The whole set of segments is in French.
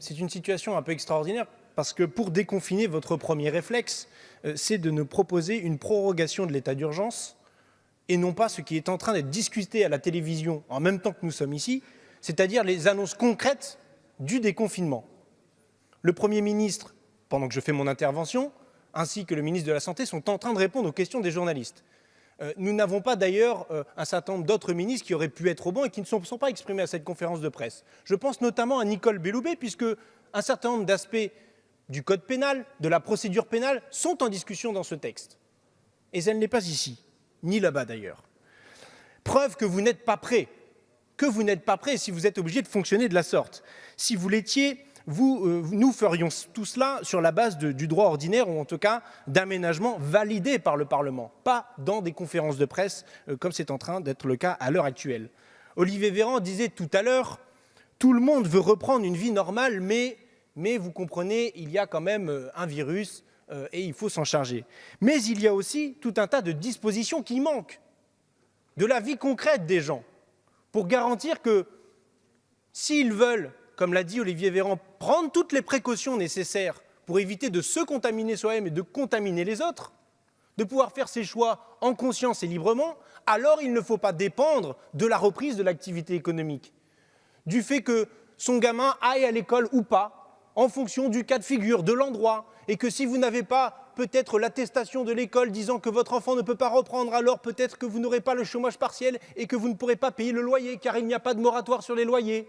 c'est une situation un peu extraordinaire parce que pour déconfiner, votre premier réflexe, c'est de nous proposer une prorogation de l'état d'urgence et non pas ce qui est en train d'être discuté à la télévision en même temps que nous sommes ici, c'est-à-dire les annonces concrètes du déconfinement. Le Premier ministre, pendant que je fais mon intervention, ainsi que le ministre de la Santé sont en train de répondre aux questions des journalistes. Nous n'avons pas d'ailleurs un certain nombre d'autres ministres qui auraient pu être au banc et qui ne sont pas exprimés à cette conférence de presse. Je pense notamment à Nicole Belloubet, puisque un certain nombre d'aspects du code pénal, de la procédure pénale, sont en discussion dans ce texte. Et elle n'est pas ici, ni là-bas d'ailleurs. Preuve que vous n'êtes pas prêt, si vous êtes obligé de fonctionner de la sorte. Si vous l'étiez, nous ferions tout cela sur la base du droit ordinaire, ou en tout cas d'aménagements validés par le Parlement, pas dans des conférences de presse comme c'est en train d'être le cas à l'heure actuelle. Olivier Véran disait tout à l'heure, tout le monde veut reprendre une vie normale, mais vous comprenez, il y a quand même un virus et il faut s'en charger. Mais il y a aussi tout un tas de dispositions qui manquent de la vie concrète des gens pour garantir que s'ils veulent, comme l'a dit Olivier Véran, prendre toutes les précautions nécessaires pour éviter de se contaminer soi-même et de contaminer les autres, de pouvoir faire ses choix en conscience et librement, alors il ne faut pas dépendre de la reprise de l'activité économique, du fait que son gamin aille à l'école ou pas, en fonction du cas de figure, de l'endroit, et que si vous n'avez pas peut-être l'attestation de l'école disant que votre enfant ne peut pas reprendre, alors peut-être que vous n'aurez pas le chômage partiel et que vous ne pourrez pas payer le loyer, car il n'y a pas de moratoire sur les loyers,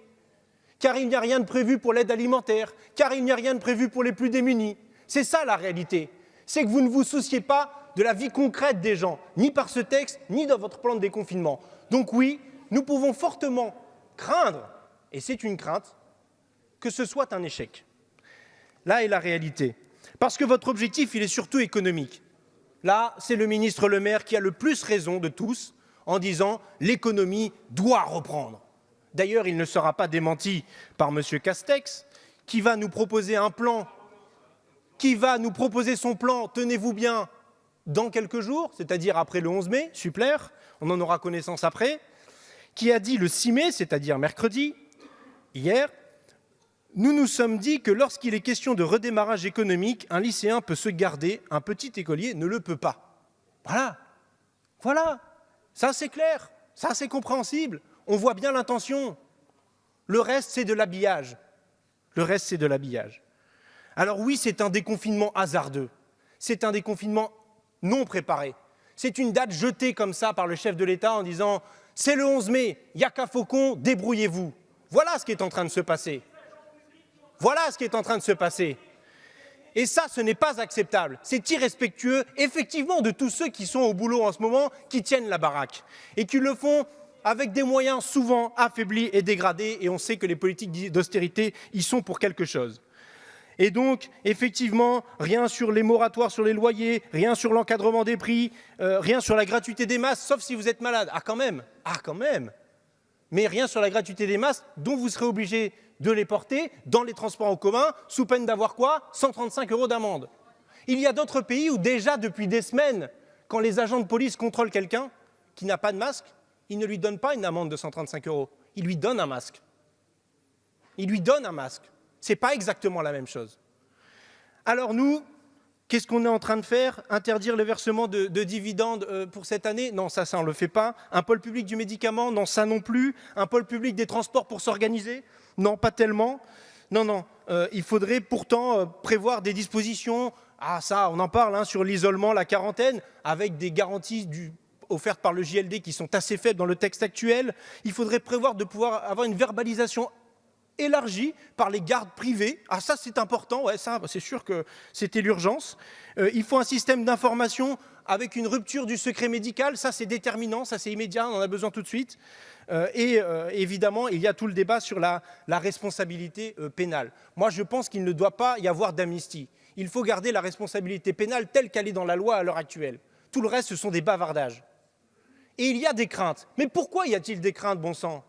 car il n'y a rien de prévu pour l'aide alimentaire, car il n'y a rien de prévu pour les plus démunis. C'est ça la réalité, c'est que vous ne vous souciez pas de la vie concrète des gens, ni par ce texte, ni dans votre plan de déconfinement. Donc oui, nous pouvons fortement craindre, et c'est une crainte, que ce soit un échec. Là est la réalité. Parce que votre objectif, il est surtout économique. Là, c'est le ministre Le Maire qui a le plus raison de tous en disant « l'économie doit reprendre ». D'ailleurs, il ne sera pas démenti par M. Castex, qui va nous proposer un plan, son plan, tenez-vous bien, dans quelques jours, c'est-à-dire après le 11 mai, suppléaire, on en aura connaissance après, qui a dit le 6 mai, c'est-à-dire mercredi, hier, nous nous sommes dit que lorsqu'il est question de redémarrage économique, un lycéen peut se garder, un petit écolier ne le peut pas. Voilà, ça c'est clair, ça c'est compréhensible, on voit bien l'intention. Le reste, c'est de l'habillage. Alors oui, c'est un déconfinement hasardeux, c'est un déconfinement non préparé. C'est une date jetée comme ça par le chef de l'État en disant « c'est le 11 mai, il n'y a qu'à Faucon, débrouillez-vous ». Voilà ce qui est en train de se passer. Et ça, ce n'est pas acceptable. C'est irrespectueux, effectivement, de tous ceux qui sont au boulot en ce moment, qui tiennent la baraque et qui le font avec des moyens souvent affaiblis et dégradés. Et on sait que les politiques d'austérité y sont pour quelque chose. Et donc, effectivement, rien sur les moratoires sur les loyers, rien sur l'encadrement des prix, rien sur la gratuité des masques, sauf si vous êtes malade. Ah, quand même. Mais rien sur la gratuité des masques, dont vous serez obligé de les porter dans les transports en commun, sous peine d'avoir quoi? 135 € d'amende. Il y a d'autres pays où déjà, depuis des semaines, quand les agents de police contrôlent quelqu'un qui n'a pas de masque, ils ne lui donnent pas une amende de 135 €, ils lui donnent un masque. Ce n'est pas exactement la même chose. Alors nous, qu'est-ce qu'on est en train de faire? Interdire le versement de dividendes pour cette année? Non, ça on ne le fait pas. Un pôle public du médicament? Non, ça non plus. Un pôle public des transports pour s'organiser? Non, pas tellement. Non, il faudrait pourtant prévoir des dispositions, ça on en parle, sur l'isolement, la quarantaine, avec des garanties offertes par le JLD qui sont assez faibles dans le texte actuel. Il faudrait prévoir de pouvoir avoir une verbalisation élargie par les gardes privés. Ça c'est important, ça c'est sûr que c'était l'urgence. Il faut un système d'information avec une rupture du secret médical, ça c'est déterminant, ça c'est immédiat, on en a besoin tout de suite. Évidemment, il y a tout le débat sur la responsabilité pénale. Moi, je pense qu'il ne doit pas y avoir d'amnistie. Il faut garder la responsabilité pénale telle qu'elle est dans la loi à l'heure actuelle. Tout le reste, ce sont des bavardages. Et il y a des craintes. Mais pourquoi y a-t-il des craintes, bon sang?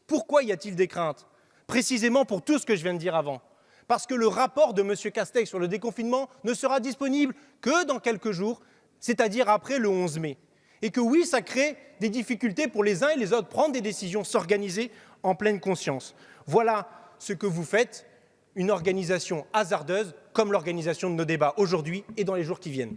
Pourquoi y a-t-il des craintes? Précisément pour tout ce que je viens de dire avant. Parce que le rapport de M. Castex sur le déconfinement ne sera disponible que dans quelques jours, c'est-à-dire après le 11 mai. Et que oui, ça crée des difficultés pour les uns et les autres, prendre des décisions, s'organiser en pleine conscience. Voilà ce que vous faites. une organisation hasardeuse comme l'organisation de nos débats aujourd'hui et dans les jours qui viennent.